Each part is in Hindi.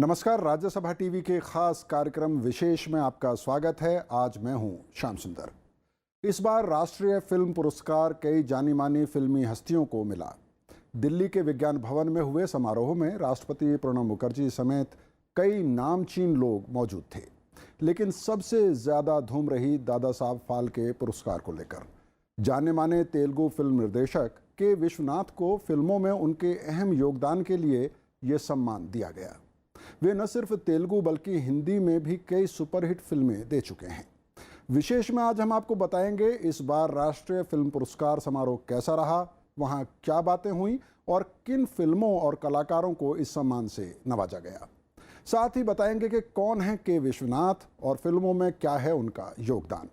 नमस्कार, राज्यसभा टीवी के खास कार्यक्रम विशेष में आपका स्वागत है। आज मैं हूं श्याम सुंदर। इस बार राष्ट्रीय फिल्म पुरस्कार कई जानी मानी फिल्मी हस्तियों को मिला। दिल्ली के विज्ञान भवन में हुए समारोह में राष्ट्रपति प्रणब मुखर्जी समेत कई नामचीन लोग मौजूद थे, लेकिन सबसे ज्यादा धूम रही दादा साहब फाल्के पुरस्कार को लेकर। जाने माने तेलुगु फिल्म निर्देशक के विश्वनाथ को फिल्मों में उनके अहम योगदान के लिए ये सम्मान दिया गया। वे न सिर्फ तेलुगु बल्कि हिंदी में भी कई सुपरहिट फिल्में दे चुके हैं। विशेष में आज हम आपको बताएंगे इस बार राष्ट्रीय फिल्म पुरस्कार समारोह कैसा रहा, वहां क्या बातें हुई और किन फिल्मों और कलाकारों को इस सम्मान से नवाजा गया। साथ ही बताएंगे कि कौन है के विश्वनाथ और फिल्मों में क्या है उनका योगदान।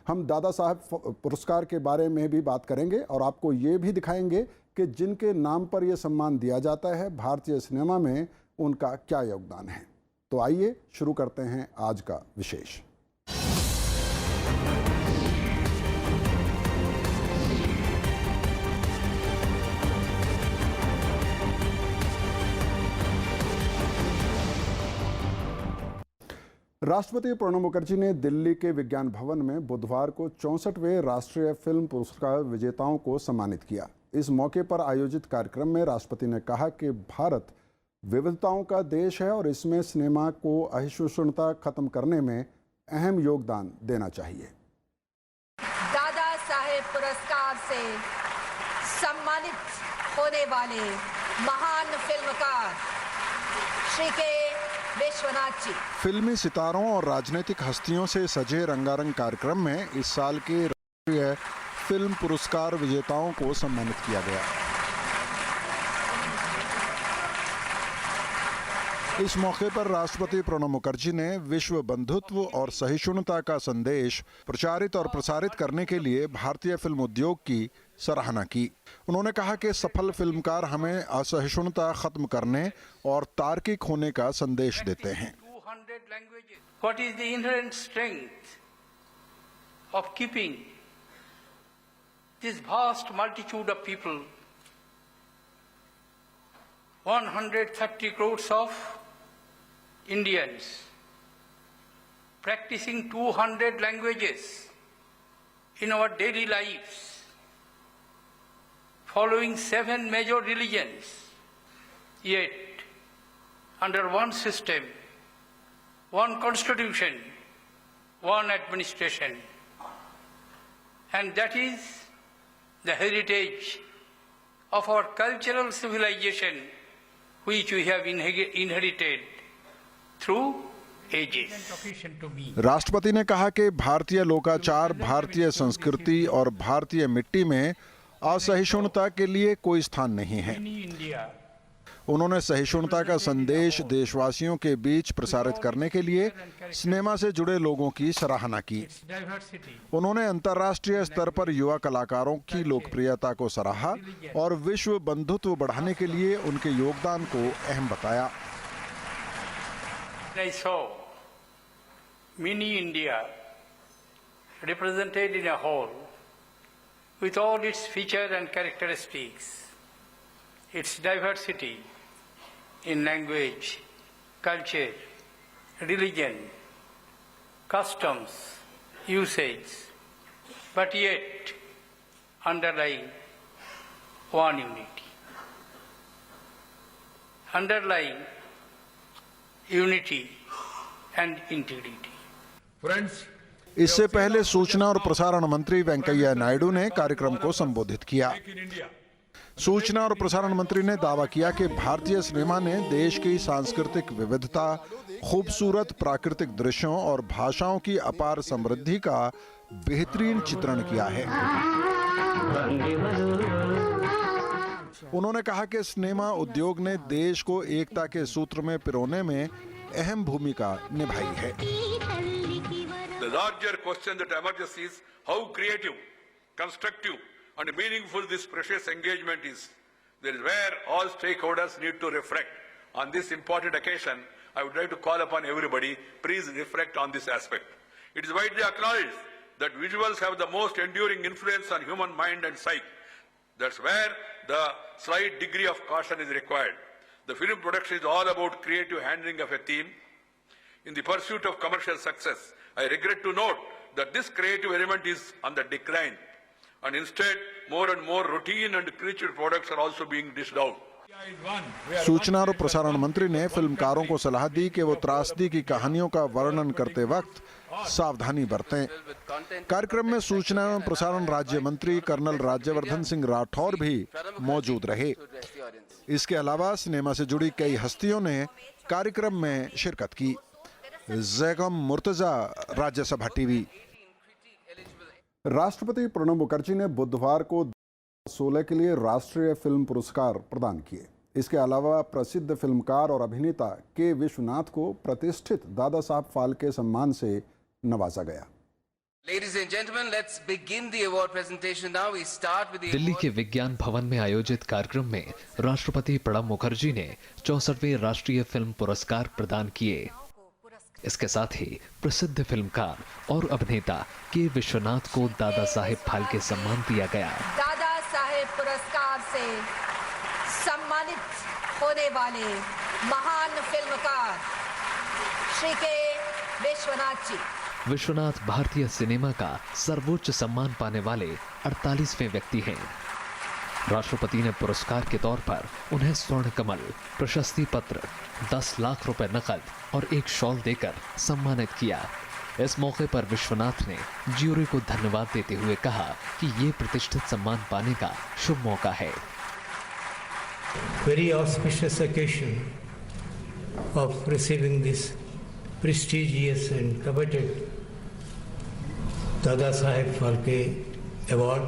हम दादा साहब पुरस्कार के बारे में भी बात करेंगे और आपको ये भी दिखाएंगे कि जिनके नाम पर यह सम्मान दिया जाता है भारतीय सिनेमा में उनका क्या योगदान है। तो आइए शुरू करते हैं आज का विशेष। राष्ट्रपति प्रणब मुखर्जी ने दिल्ली के विज्ञान भवन में बुधवार को 64वें राष्ट्रीय फिल्म पुरस्कार विजेताओं को सम्मानित किया। इस मौके पर आयोजित कार्यक्रम में राष्ट्रपति ने कहा कि भारत विविधताओं का देश है और इसमें सिनेमा को असहिष्णुता खत्म करने में अहम योगदान देना चाहिए। दादा साहेब पुरस्कार से सम्मानित होने वाले महान फिल्मकार श्री के विश्वनाथ जी। फिल्मी सितारों और राजनीतिक हस्तियों से सजे रंगारंग कार्यक्रम में इस साल के राष्ट्रीय फिल्म पुरस्कार विजेताओं को सम्मानित किया गया। इस मौके पर राष्ट्रपति प्रणब मुखर्जी ने विश्व बंधुत्व और सहिष्णुता का संदेश प्रचारित और प्रसारित करने के लिए भारतीय फिल्म उद्योग की सराहना की। उन्होंने कहा कि सफल फिल्मकार हमें असहिष्णुता खत्म करने और तार्किक होने का संदेश देते हैं। What is the inherent strength of keeping this vast multitude of people, 130 crores of Indians, practicing 200 languages in our daily lives, following 7 major religions, yet under one system, one constitution, one administration, and that is the heritage of our cultural civilization which we have inherited through ages. राष्ट्रपति ने कहा कि भारतीय लोकाचार, भारतीय संस्कृति और भारतीय मिट्टी में असहिष्णुता के लिए कोई स्थान नहीं है। उन्होंने सहिष्णुता का संदेश देशवासियों के बीच प्रसारित करने के लिए सिनेमा से जुड़े लोगों की सराहना की। उन्होंने अंतर्राष्ट्रीय स्तर पर युवा कलाकारों की लोकप्रियता को सराहा और विश्व बंधुत्व बढ़ाने के लिए उनके योगदान को अहम बताया। I saw mini India represented in a hall with all its features and characteristics, its diversity in language, culture, religion, customs, usage, but yet underlying one unity. Underlying unity and integrity. इससे पहले सूचना और प्रसारण मंत्री वेंकैया नायडू ने कार्यक्रम को संबोधित किया। सूचना और प्रसारण मंत्री ने दावा किया कि भारतीय सिनेमा ने देश की सांस्कृतिक विविधता, खूबसूरत प्राकृतिक दृश्यों और भाषाओं की अपार समृद्धि का बेहतरीन चित्रण किया है। उन्होंने कहा कि सिनेमा उद्योग ने देश को एकता के सूत्र में पिरोने में अहम भूमिका निभाई है। The larger question that emerges is how creative, constructive and meaningful this precious engagement is. That is where all stakeholders need to reflect. On this important occasion, I would like to call upon everybody, please reflect on this aspect. It is widely acknowledged that visuals have the most enduring influence on human mind and psyche. That's where the slight degree of caution is required. The film production is all about creative handling of a theme. In the pursuit of commercial success, I regret to note that this creative element is on the decline, and instead, more and more routine and creature products are also being dished out. सूचना और प्रसारण मंत्री ने फिल्मकारों को सलाह दी कि वो त्रासदी की कहानियों का वर्णन करते वक्त सावधानी बरतें। कार्यक्रम में सूचना एवं प्रसारण राज्य मंत्री कर्नल राज्यवर्धन सिंह राठौर भी मौजूद रहे। इसके अलावा सिनेमा से जुड़ी कई हस्तियों ने कार्यक्रम में शिरकत की। जैगम मुर्तजा, राज्यसभा टीवी। राष्ट्रपति प्रणब मुखर्जी ने बुधवार को 2016 के लिए राष्ट्रीय फिल्म पुरस्कार प्रदान किए। इसके अलावा प्रसिद्ध फिल्मकार और अभिनेता के विश्वनाथ को प्रतिष्ठित दादा साहब फाल्के सम्मान से नवाजा गया। दिल्ली के विज्ञान भवन में आयोजित कार्यक्रम में राष्ट्रपति प्रणब मुखर्जी ने 64वें राष्ट्रीय फिल्म पुरस्कार प्रदान किए। इसके साथ ही प्रसिद्ध फिल्मकार और अभिनेता के विश्वनाथ को दादा साहेब फाल्के सम्मान दिया गया। दादा साहेब पुरस्कार से सम्मानित होने वाले महान फिल्मकार श्री के विश्वनाथ जी। विश्वनाथ भारतीय सिनेमा का सर्वोच्च सम्मान पाने वाले 48वें व्यक्ति हैं। राष्ट्रपति ने पुरस्कार के तौर पर उन्हें स्वर्ण कमल, प्रशस्ति पत्र, 10 लाख रुपए नकद और एक शॉल देकर सम्मानित किया। इस मौके पर विश्वनाथ ने ज्यूरी को धन्यवाद देते हुए कहा कि ये प्रतिष्ठित सम्मान पाने का शुभ मौका है। Very auspicious occasion of receiving this prestigious and coveted Dada Saheb Phalke Award.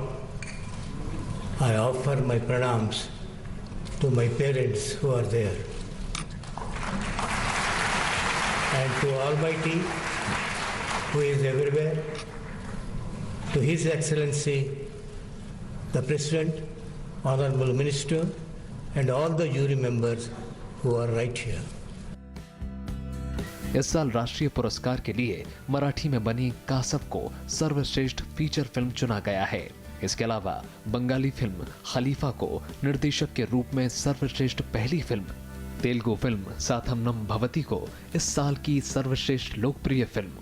I offer my pranams to my parents who are there and to Almighty who is everywhere, to His Excellency the President, Honorable Minister and all the jury members who are right here. इस साल राष्ट्रीय पुरस्कार के लिए मराठी में बनी कासब को सर्वश्रेष्ठ फीचर फिल्म चुना गया है। इसके अलावा बंगाली फिल्म खलीफा को निर्देशक के रूप में सर्वश्रेष्ठ पहली फिल्म, तेलुगु फिल्म साथमनम भवती को इस साल की सर्वश्रेष्ठ लोकप्रिय फिल्म,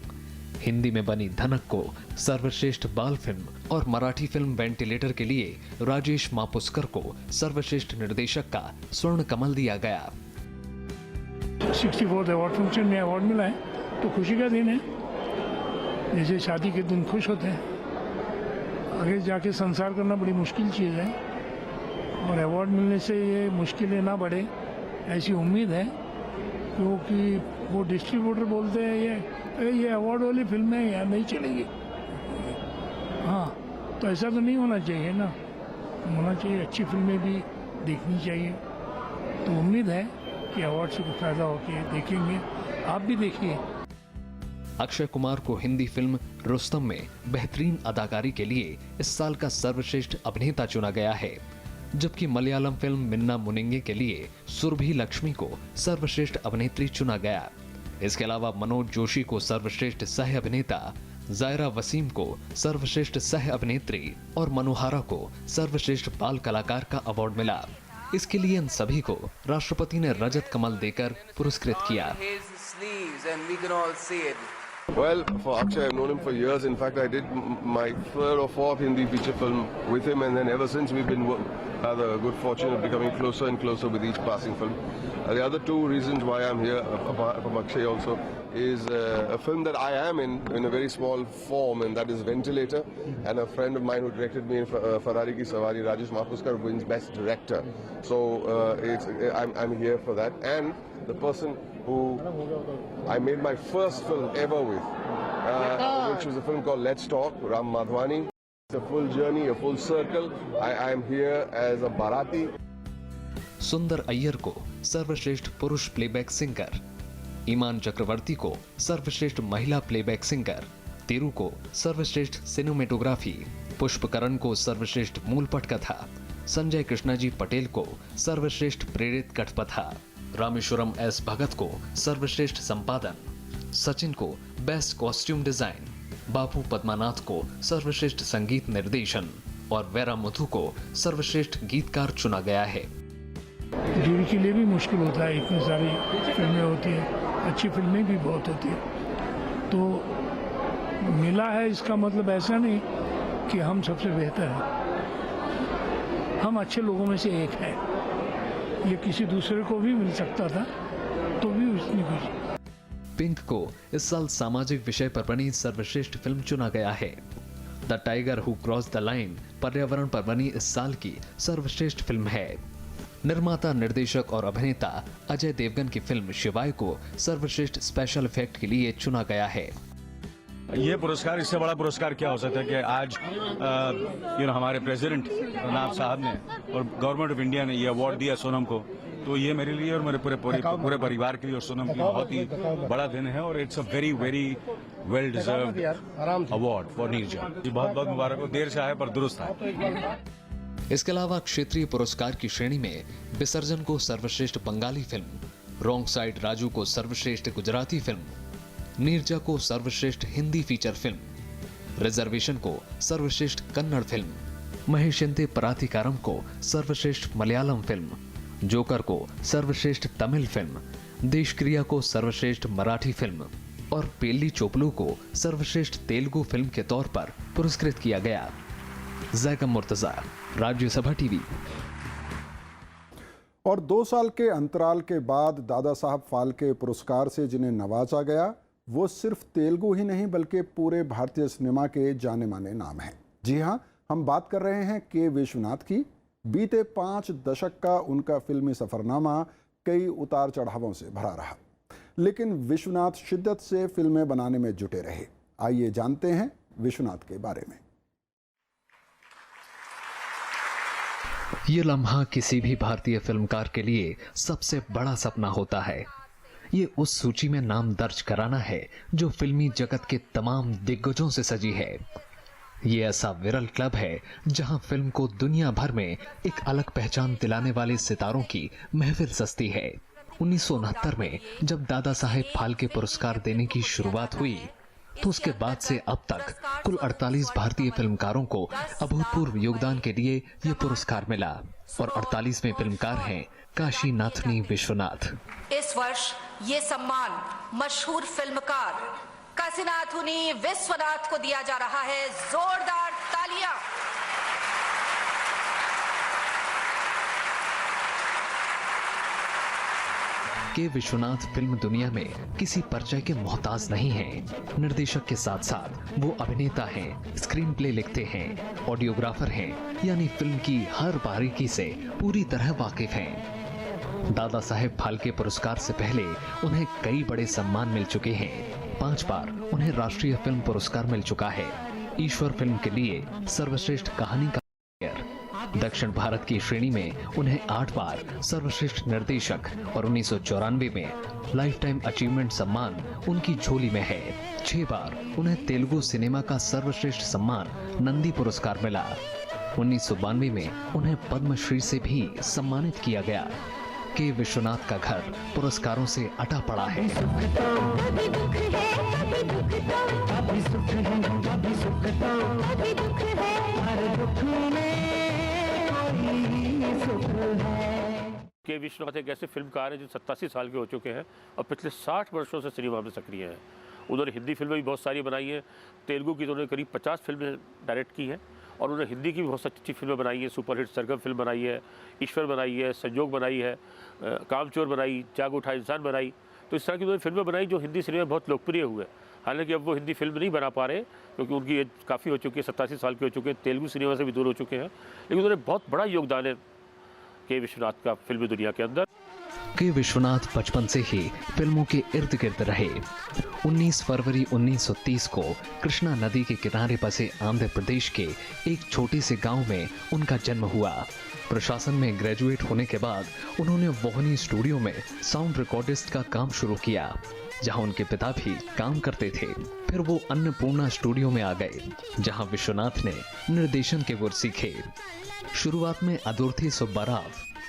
हिंदी में बनी धनक को सर्वश्रेष्ठ बाल फिल्म और मराठी फिल्म वेंटिलेटर के लिए राजेश मापुस्कर को सर्वश्रेष्ठ निर्देशक का स्वर्ण कमल दिया गया। 64th अवार्ड फंक्शन में अवार्ड मिला है तो खुशी का दिन है। जैसे शादी के दिन खुश होते हैं, आगे जाके संसार करना बड़ी मुश्किल चीज़ है और अवार्ड मिलने से ये मुश्किलें ना बढ़े ऐसी उम्मीद है, क्योंकि वो डिस्ट्रीब्यूटर बोलते हैं ये अवार्ड वाली फिल्में यहाँ नहीं चलेगी। हाँ, तो ऐसा तो नहीं होना चाहिए ना, होना चाहिए अच्छी फिल्में भी देखनी चाहिए। तो उम्मीद है कि अवार्ड से कुछ फायदा होके देखेंगे, आप भी देखिए। अक्षय कुमार को हिंदी फिल्म रुस्तम में बेहतरीन अदाकारी के लिए इस साल का सर्वश्रेष्ठ अभिनेता चुना गया है, जबकि मलयालम फिल्म मिन्ना मुनिंगे के लिए सुरभि लक्ष्मी को सर्वश्रेष्ठ अभिनेत्री चुना गया। इसके अलावा मनोज जोशी को सर्वश्रेष्ठ सह अभिनेता, जायरा वसीम को सर्वश्रेष्ठ सह अभिनेत्री और मनोहारा को सर्वश्रेष्ठ बाल कलाकार का अवार्ड मिला। इसके लिए इन सभी को राष्ट्रपति ने रजत कमल देकर पुरस्कृत किया। Well, for Akshay, I've known him for years. In fact, I did my third or fourth Hindi feature film with him, and then ever since we've been had the good fortune of becoming closer and closer with each passing film. The other two reasons why I'm here, apart from Akshay also, is a film that I am in a very small form, and that is Ventilator. And a friend of mine who directed me in Ferrari Ki Sawari, Rajesh Mapuskar, wins Best Director. So I'm here for that. And the person who I made my first film ever with, which was a film called Let's Talk, Ram Madhwani. It's a full journey, a full circle. I am here as a Bharati. सुंदर अय्यर को सर्वश्रेष्ठ पुरुष प्लेबैक सिंगर, ईमान चक्रवर्ती को सर्वश्रेष्ठ महिला प्लेबैक सिंगर, तिरु को सर्वश्रेष्ठ सिनेमेटोग्राफी, पुष्पकरण को सर्वश्रेष्ठ मूल पटकथा, संजय कृष्णाजी पटेल को सर्वश्रेष्ठ प्रेरित कठपथा, रामेश्वरम एस भगत को सर्वश्रेष्ठ संपादन, सचिन को बेस्ट कॉस्ट्यूम डिजाइन, बापू पद्मानाथ को सर्वश्रेष्ठ संगीत निर्देशन और वेरा मधु को सर्वश्रेष्ठ गीतकार चुना गया है। डी के लिए भी मुश्किल होता है, इतनी सारी फिल्में होती हैं, अच्छी फिल्में भी बहुत होती हैं। तो मिला है इसका मतलब ऐसा नहीं कि हम सबसे बेहतर हैं, हम अच्छे लोगों में से एक हैं। ये किसी दूसरे को भी मिल सकता था तो भी उसने कुछ। पिंक को इस साल सामाजिक विषय पर बनी सर्वश्रेष्ठ फिल्म चुना गया है। The tiger who cross the line पर्यावरण पर बनी इस साल की सर्वश्रेष्ठ फिल्म है। निर्माता, निर्देशक और अभिनेता अजय देवगन की फिल्म शिवाय को सर्वश्रेष्ठ स्पेशल इफेक्ट के लिए चुना गया है। ये पुरस्कार, इससे बड़ा पुरस्कार क्या हो सकता है कि आज हमारे प्रेसिडेंट प्रणब साहब ने और गवर्नमेंट ऑफ इंडिया ने ये अवार्ड दिया सोनम को, तो ये मेरे लिए और मेरे पूरे परिवार के लिए और सोनम के लिए बहुत ही बड़ा दिन है और it's a very very well deserved award for Neerja. बहुत बहुत मुबारक हो, देर से आए पर दुरुस्त आए। इसके अलावा क्षेत्रीय पुरस्कार की श्रेणी में विसर्जन को सर्वश्रेष्ठ Bengali film, wrong side Raju को सर्वश्रेष्ठ गुजराती फिल्म, नीरजा को सर्वश्रेष्ठ हिंदी फीचर फिल्म, रिजर्वेशन को सर्वश्रेष्ठ कन्नड़ फिल्म, महेशंते परातिकारम को सर्वश्रेष्ठ मलयालम फिल्म, जोकर को सर्वश्रेष्ठ तमिल फिल्म, देशक्रिया को सर्वश्रेष्ठ मराठी फिल्म और पेल्ली चोपलू को सर्वश्रेष्ठ तेलुगु फिल्म के तौर पर पुरस्कृत किया गया। Jacob Murtaza, Rajya Sabha TV. और 2 साल के अंतराल के बाद दादा साहब फाल्के पुरस्कार से जिन्हें नवाजा गया, वो सिर्फ तेलुगु ही नहीं बल्कि पूरे भारतीय सिनेमा के जाने माने नाम हैं। जी हाँ, हम बात कर रहे हैं के विश्वनाथ की। बीते 5 दशक का उनका फिल्मी सफरनामा कई उतार चढ़ावों से भरा रहा, लेकिन विश्वनाथ शिद्दत से फिल्में बनाने में जुटे रहे। आइए जानते हैं विश्वनाथ के बारे में। ये लम्हा किसी भी भारतीय फिल्मकार के लिए सबसे बड़ा सपना होता है। ये उस सूची में नाम दर्ज कराना है जो फिल्मी जगत के तमाम दिग्गजों से सजी है। ये ऐसा विरल क्लब है जहां फिल्म को दुनिया भर में एक अलग पहचान दिलाने वाले सितारों की महफिल सजती है। 1969 में जब दादा साहेब फाल्के पुरस्कार देने की शुरुआत हुई तो उसके बाद से अब तक कुल 48 भारतीय फिल्मकारों को अभूतपूर्व योगदान के लिए ये पुरस्कार मिला और 48वें फिल्मकार हैं काशीनाथनी विश्वनाथ। इस वर्ष ये सम्मान मशहूर फिल्मकार काशीनाथनी विश्वनाथ को दिया जा रहा है। जोरदार तालियां। के विश्वनाथ फिल्म दुनिया में किसी परिचय के मोहताज नहीं हैं। निर्देशक के साथ साथ वो अभिनेता हैं, स्क्रीन प्ले लिखते हैं, ऑडियोग्राफर हैं, यानी फिल्म की हर बारीकी से पूरी तरह वाकिफ हैं। दादा साहेब फाल्के पुरस्कार से पहले उन्हें कई बड़े सम्मान मिल चुके हैं। 5 बार उन्हें राष्ट्रीय फिल्म पुरस्कार मिल चुका है। ईश्वर फिल्म के लिए सर्वश्रेष्ठ कहानी का, दक्षिण भारत की श्रेणी में उन्हें 8 बार सर्वश्रेष्ठ निर्देशक और 1994 में लाइफ टाइम अचीवमेंट सम्मान उनकी झोली में है। 6 बार उन्हें तेलुगु सिनेमा का सर्वश्रेष्ठ सम्मान नंदी पुरस्कार मिला। 1992 में उन्हें पद्मश्री से भी सम्मानित किया गया। के विश्वनाथ का घर पुरस्कारों से अटा पड़ा है। के विश्वनाथ एक ऐसे फिल्मकार हैं जो 87 साल के हो चुके हैं और पिछले 60 वर्षों से सिनेमा में सक्रिय हैं। उन्होंने हिंदी फिल्में भी बहुत सारी बनाई हैं, तेलुगु की उन्होंने करीब 50 फिल्में डायरेक्ट की हैं और उन्होंने हिंदी की भी बहुत अच्छी फिल्में बनाई है। सुपरहिट सरगम फिल्म बनाई है, ईश्वर बनाई है, संयोग बनाई है, कामचोर बनाई, जाग उठा इंसान बनाई। तो इस तरह की उन्होंने फिल्में बनाई जो हिंदी सिनेमा में बहुत लोकप्रिय हुए। हालांकि अब वो हिंदी फिल्म नहीं बना पा रहे क्योंकि उनकी एज काफ़ी हो चुकी है, 87 साल के हो चुके हैं, तेलुगु सिनेमा से भी दूर हो चुके हैं, लेकिन उन्होंने बहुत बड़ा योगदान है के विश्वनाथ का फिल्मी दुनिया के अंदर। के विश्वनाथ बचपन से ही फिल्मों के इर्द गिर्द रहे। 19 फरवरी 1930 को कृष्णा नदी के किनारे बसे आंध्र प्रदेश के एक छोटे से गांव में उनका जन्म हुआ। प्रशासन में ग्रेजुएट होने के बाद उन्होंने वोहनी स्टूडियो में साउंड रिकॉर्डिस्ट का काम शुरू किया, जहां उनके पिता भी काम करते थे। फिर वो अन्नपूर्णा स्टूडियो में आ गए, जहां विश्वनाथ ने निर्देशन के गुर सीखे। शुरुआत में अदुर्थी सुब्बाराव,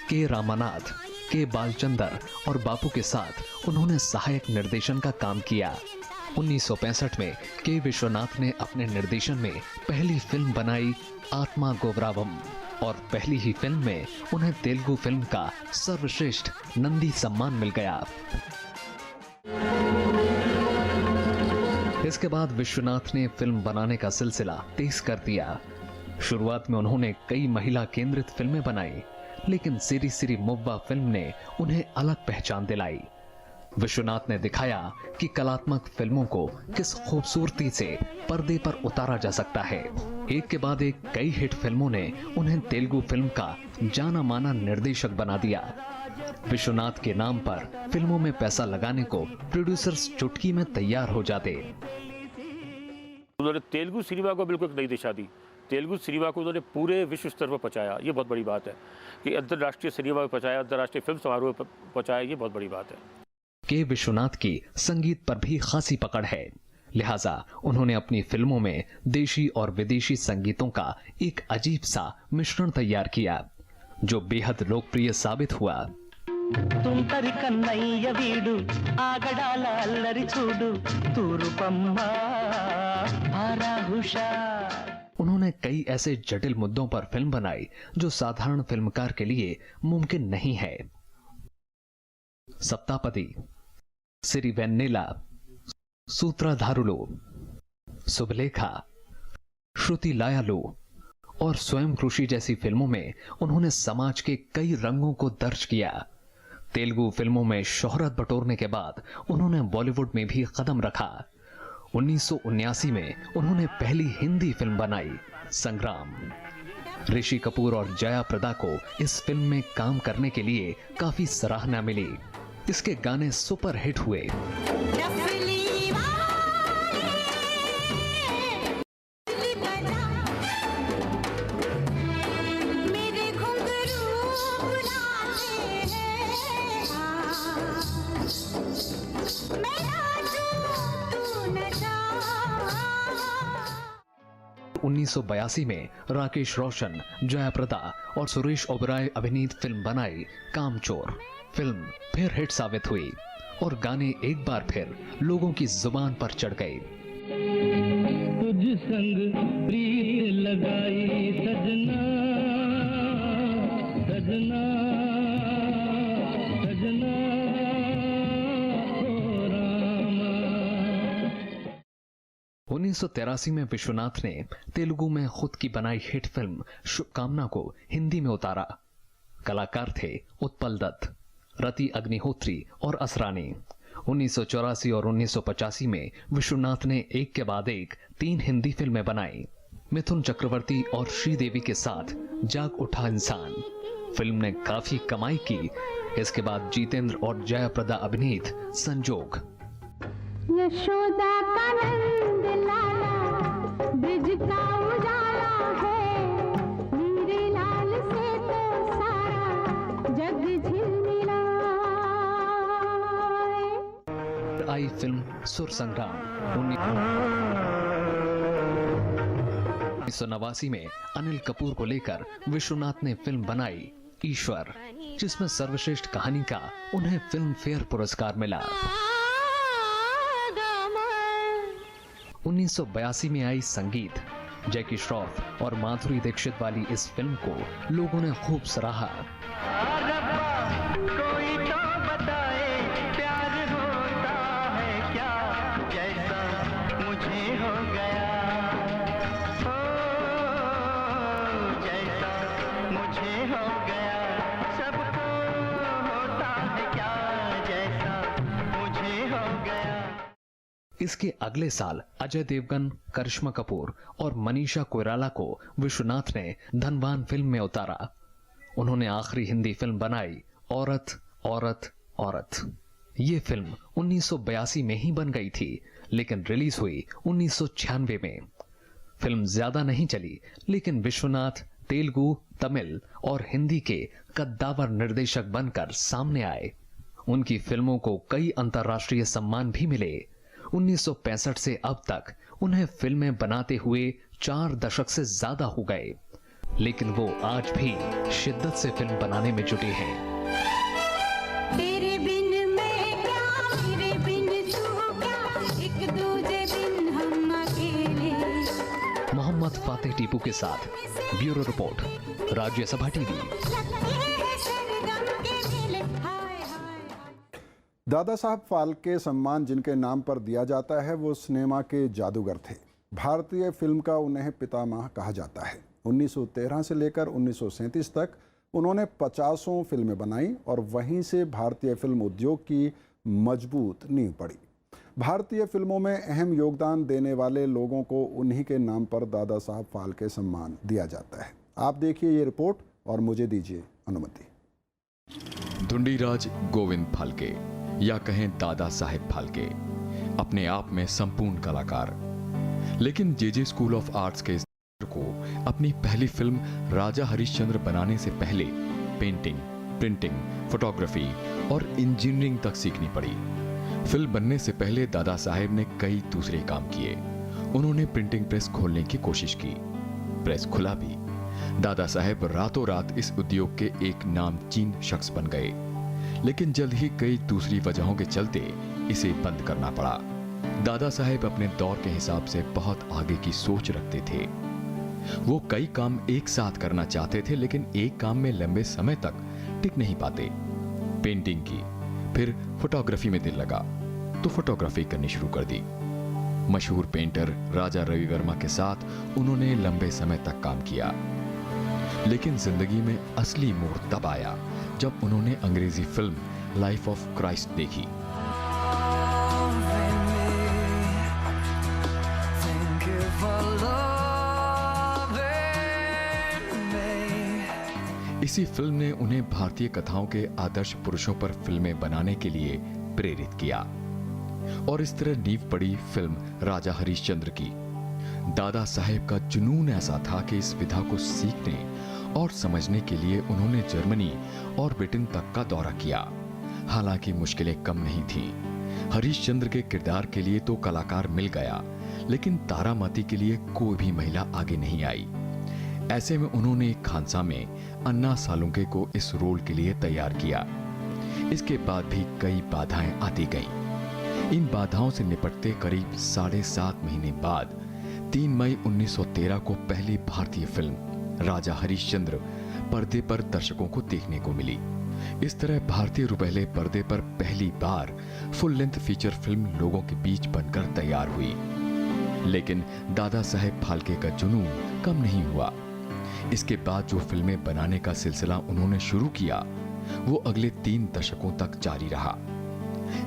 के रामानाथ, के बालचंदर और बापू के साथ उन्होंने सहायक निर्देशन का काम किया। 1965 में के विश्वनाथ ने अपने निर्देशन में पहली फिल्म बनाई आत्मा गोवरावम। और पहली ही फिल्म में उन्हें तेलुगु फिल्म का सर्वश्रेष्ठ नंदी सम्मान मिल गया। इसके बाद विश्वनाथ ने फिल्म बनाने का सिलसिला तेज कर दिया। शुरुआत में उन्होंने कई महिला केंद्रित फिल्में बनाई, लेकिन सिरी सिरी मुव्वा फिल्म ने उन्हें अलग पहचान दिलाई। विश्वनाथ ने दिखाया कि कलात्मक फिल्मों को किस खूबसूरती से पर्दे पर उतारा जा सकता है। एक के बाद एक कई हिट फिल्मों ने उन्हें तेलुगु फिल्म का जाना माना निर्देशक बना दिया। विश्वनाथ के नाम पर फिल्मों में पैसा लगाने को प्रोड्यूसर्स चुटकी में तैयार हो जाते। उन्होंने तेलुगु सिनेमा को बिल्कुल एक नई दिशा दी। तेलुगु सिनेमा को उन्होंने पूरे विश्व स्तर पर पहुंचाया। ये बहुत बड़ी बात है कि अंतर्राष्ट्रीय सिनेमा में पहुंचाया, अंतर्राष्ट्रीय फिल्म समारोह पर पहुंचाया। ये बहुत बड़ी बात है। के विश्वनाथ की संगीत पर भी खासी पकड़ है, लिहाजा उन्होंने अपनी फिल्मों में देशी और विदेशी संगीतों का एक अजीब सा मिश्रण तैयार किया, जो बेहद लोकप्रिय साबित हुआ। तुम तरी कन्नయ్య వీడు ఆగడాల అల్లరి చూడు తూరుపమ్మ ఆరా హుషార్। उन्होंने कई ऐसे जटिल मुद्दों पर फिल्म बनाई जो साधारण फिल्मकार के लिए मुमकिन नहीं है। सप्तापदी, सिरिवेन्नेला, सूत्रधारुलो, सुबलेखा, श्रुति लायालू और स्वयं कृषि जैसी फिल्मों में उन्होंने समाज के कई रंगों को दर्ज किया। तेलुगु फिल्मों में शोहरत बटोरने के बाद उन्होंने बॉलीवुड में भी कदम रखा। 1979 में उन्होंने पहली हिंदी फिल्म बनाई, संग्राम। ऋषि कपूर और जया प्रदा को इस फिल्म में काम करने के लिए काफी सराहना मिली। इसके गाने सुपर हिट हुए। तो 1982 में राकेश रोशन, जया प्रदा और सुरेश ओबराय अभिनीत फिल्म बनाई कामचोर। फिल्म फिर हिट साबित हुई और गाने एक बार फिर लोगों की जुबान पर चढ़ गए। तुझ संग प्रीत लगाई सजना सजना सजना ओ रामा। 1983 में विश्वनाथ ने तेलुगु में खुद की बनाई हिट फिल्म शुभकामना को हिंदी में उतारा। कलाकार थे उत्पल दत्त, रति अग्निहोत्री और असरानी। 1984 और 1985 में विश्वनाथ ने एक के बाद एक 3 हिंदी फिल्में बनाई। मिथुन चक्रवर्ती और श्रीदेवी के साथ जाग उठा इंसान फिल्म ने काफी कमाई की। इसके बाद जितेंद्र और जया प्रदा अभिनीत संजोग। यशोदा का नंद लाला ब्रिज का उजाला है, मेरे लाल से तो सारा जग झिलमिलाए। आई फिल्म सुर संग्राम। 1989 में अनिल कपूर को लेकर विश्वनाथ ने फिल्म बनाई ईश्वर, जिसमें सर्वश्रेष्ठ कहानी का उन्हें फिल्म फेयर पुरस्कार मिला। 1982 में आई संगीत। जैकी श्रॉफ और माधुरी दीक्षित वाली इस फिल्म को लोगों ने खूब सराहा। कोई तो बताए प्यार होता है क्या, जैसा मुझे हो गया हो, जैसा मुझे हो गया। सबको होता है क्या, जैसा मुझे हो गया। इसके अगले साल अजय देवगन, करिश्मा कपूर और मनीषा कोइराला को विश्वनाथ ने धनवान फिल्म में उतारा। उन्होंने आखिरी हिंदी फिल्म बनाई औरत औरत औरत। ये फिल्म 1982 में ही बन गई थी, लेकिन रिलीज हुई 1996 में। फिल्म ज्यादा नहीं चली, लेकिन विश्वनाथ तेलुगु, तमिल और हिंदी के कद्दावर निर्देशक बनकर सामने आए। उनकी फिल्मों को कई अंतर्राष्ट्रीय सम्मान भी मिले। 1965 से अब तक उन्हें फिल्में बनाते हुए 4 दशक से ज्यादा हो गए, लेकिन वो आज भी शिद्दत से फिल्म बनाने में जुटे हैं। तेरे बिन मैं क्या, तेरे बिन तू क्या, एक दूजे बिन हम अकेले। मोहम्मद फातेह टीपू के साथ bureau report, Rajya Sabha TV. Dada Saheb Phalke सम्मान जिनके नाम पर दिया जाता है वो सिनेमा के जादूगर थे। भारतीय फिल्म का उन्हें पितामह कहा जाता है। 1913 से लेकर 1937 तक उन्होंने 50 फिल्में बनाई और वहीं से भारतीय फिल्म उद्योग की मजबूत नींव पड़ी। भारतीय फिल्मों में अहम योगदान देने वाले लोगों को उन्हीं के नाम पर दादा साहब फाल्के सम्मान दिया जाता है। आप देखिए ये रिपोर्ट और मुझे दीजिए अनुमति। धुंडीराज गोविंद फाल्के या कहें दादा साहेब फाल्के अपने आप में संपूर्ण कलाकार, लेकिन जेजे स्कूल ऑफ आर्ट्स के को अपनी पहली फिल्म राजा हरिश्चंद्र बनाने से पहले पेंटिंग, प्रिंटिंग, फोटोग्राफी और इंजीनियरिंग तक सीखनी पड़ी। फिल्म बनने से पहले दादा साहेब ने कई दूसरे काम किए। उन्होंने प्रिंटिंग प्रेस खोलने की कोशिश की, प्रेस खुला भी। दादा साहेब रातों रात इस उद्योग के एक नामचीन शख्स बन गए, लेकिन जल्द ही कई दूसरी वजहों के चलते इसे बंद करना पड़ा। दादा साहेब अपने दौर के हिसाब से बहुत आगे की सोच रखते थे। वो कई काम एक साथ करना चाहते थे, लेकिन एक काम में लंबे समय तक टिक नहीं पाते। पेंटिंग की, फिर फोटोग्राफी में दिल लगा तो फोटोग्राफी करनी शुरू कर दी। मशहूर पेंटर राजा रवि वर्मा के साथ उन्होंने लंबे समय तक काम किया, लेकिन जिंदगी में असली मोड़ तब आया जब उन्होंने अंग्रेजी फिल्म लाइफ ऑफ क्राइस्ट देखी। इसी फिल्म ने उन्हें भारतीय कथाओं के आदर्श पुरुषों पर फिल्में बनाने के लिए प्रेरित किया और इस तरह नींव पड़ी फिल्म राजा हरिश्चंद्र की। दादा साहेब का जुनून ऐसा था कि इस विधा को सीखने और समझने के लिए उन्होंने जर्मनी और ब्रिटेन तक का दौरा किया। हालांकि मुश्किलें कम नहीं थी। हरिश्चंद्र के किरदार के लिए तो कलाकार मिल गया, लेकिन तारामती के लिए कोई भी महिला आगे नहीं आई। ऐसे में उन्होंने खानसा में अन्ना सालुंके को इस रोल के लिए तैयार किया। इसके बाद भी कई बाधाएं आती गईं। इन बाधाओं से निपटते करीब 7.5 महीने बाद 3 मई 1913 को पहली भारतीय फिल्म राजा हरिश्चंद्र पर्दे पर दर्शकों को देखने को मिली। इस तरह भारतीय रुपहले पर्दे पर पहली बार फुल लेंथ फीचर फिल्म लोगों के बीच बनकर तैयार हुई। लेकिन दादा साहेब फाल्के का जुनून कम नहीं हुआ। इसके बाद जो फिल्में बनाने का सिलसिला उन्होंने शुरू किया वो अगले 3 दशकों तक जारी रहा।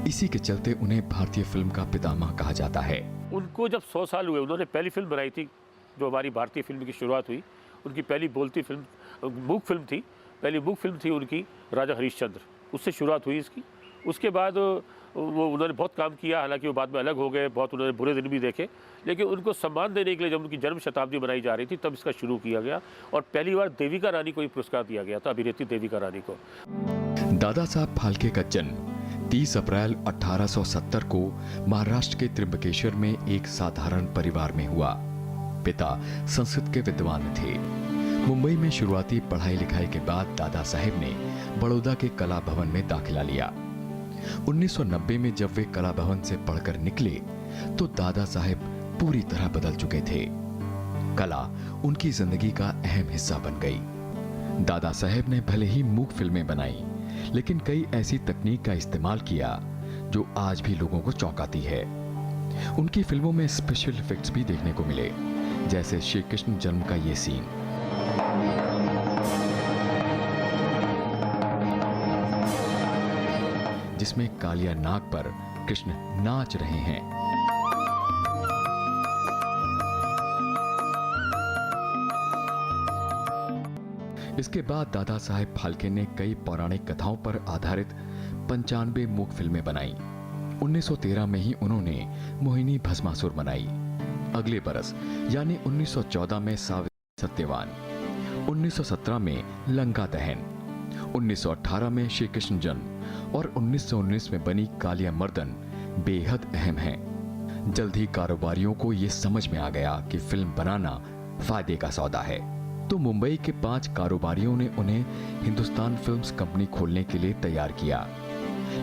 इसी के चलते उन्हें भारतीय फिल्म का पितामह कहा जाता है। उनको जब 100 साल हुए, उन्होंने पहली फिल्म बनाई थी जो हमारी भारतीय फिल्म की शुरुआत हुई। उनकी पहली बोलती फिल्म मूक फिल्म थी, पहली मूक फिल्म थी उनकी राजा हरिश्चंद्र, उससे शुरुआत हुई इसकी। उसके बाद वो उन्होंने बहुत काम किया, हालांकि वो बाद में अलग हो गए, बहुत उन्होंने बुरे दिन भी देखे, लेकिन उनको सम्मान देने के लिए जब उनकी जन्म शताब्दी मनाई जा रही थी तब इसका शुरू किया गया और पहली बार देविका रानी को ही पुरस्कार दिया गया था, अभिनेत्री देविका रानी को। दादा साहब फाल्के का जन्म 30 अप्रैल 1870 को महाराष्ट्र के त्रिंबकेश्वर में एक साधारण परिवार में हुआ। पिता संस्कृत के विद्वान थे। मुंबई में शुरुआती पढ़ाई लिखाई के बाद दादा साहेब ने बड़ौदा के कला भवन में दाखिला लिया। 1990 में जब वे कला भवन से पढ़कर निकले तो दादा साहेब पूरी तरह बदल चुके थे। कला उनकी जिंदगी का अहम हिस्सा बन गई। दादा साहेब ने भले ही मूक फिल्में बनाई, लेकिन कई ऐसी तकनीक का इस्तेमाल किया जो आज भी लोगों को चौंकाती है। उनकी फिल्मों में स्पेशल इफेक्ट्स भी देखने को मिले, जैसे श्री कृष्ण जन्म का ये सीन। जिसमें कालिया नाग पर कृष्ण नाच रहे हैं। इसके बाद दादा साहेब फाल्के ने कई पौराणिक कथाओं पर आधारित 95 मूक फिल्में बनाई। 1913 में ही उन्होंने मोहिनी भस्मासुर बनाई। अगले बरस यानी 1914 में सावित्री सत्यवान, 1917 में लंका दहन, 1918 में श्री कृष्ण जन्म और 1919 में बनी कालिया मर्दन बेहद अहम है। जल्द ही कारोबारियों को यह समझ में आ गया कि फिल्म बनाना फायदे का सौदा है, तो मुंबई के 5 कारोबारियों ने उन्हें हिंदुस्तान फिल्म्स कंपनी खोलने के लिए तैयार किया।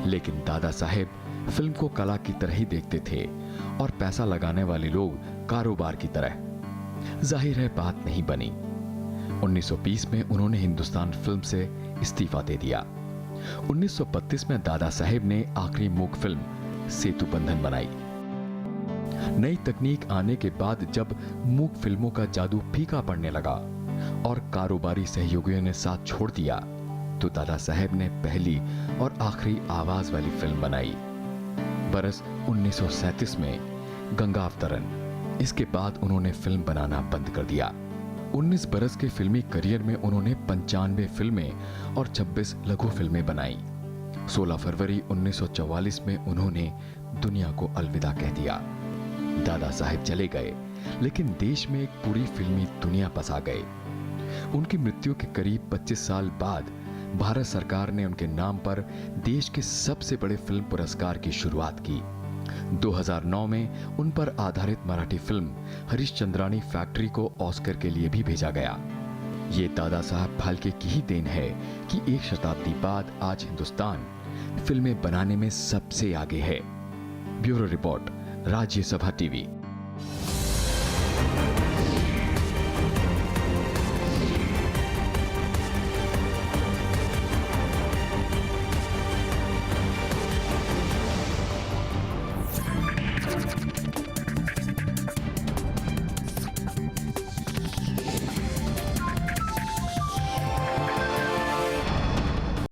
लेकिन दादा साहेब फिल्म को कला की तरह ही देखते थे और पैसा लगाने वाले लोग कारोबार की तरह। जाहिर है बात नहीं बनी। 1920 में उन्होंने हिंदुस्तान फिल्म से इस्तीफा दे दिया। 1932 में दादा साहेब ने आखिरी मूक फिल्म सेतु बंधन बनाई। नई तकनीक आने के बाद जब मूक फिल्मों का जादू फीका पड़ने लगा और कारोबारी सहयोगियों ने साथ छोड़ दिया, तो दादा साहेब ने पहली और आखिरी आवाज वाली फिल्म बनाई बरस 1937 में गंगा अवतरण। इसके बाद उन्होंने फिल्म बनाना बंद कर दिया। 19 बरस के फिल्मी करियर में उन्होंने 95 फिल्में और 26 लघु फिल्में बनाई। 16 फरवरी 1944 में उन्होंने दुनिया को अलविदा कह दिया। दादा साहेब चले गए, लेकिन देश में एक पूरी फिल्मी दुनिया बसा गए। उनकी मृत्यु के करीब 25 साल बाद भारत सरकार ने उनके नाम पर देश के सबसे बड़े फिल्म पुरस्कार की शुरुआत की। 2009 में उन पर आधारित मराठी फिल्म हरिश्चंद्रानी फैक्ट्री को ऑस्कर के लिए भी भेजा गया। ये दादा साहब फाल्के की ही देन है कि एक शताब्दी बाद आज हिंदुस्तान फिल्में बनाने में सबसे आगे है। Bureau report, Rajya Sabha TV.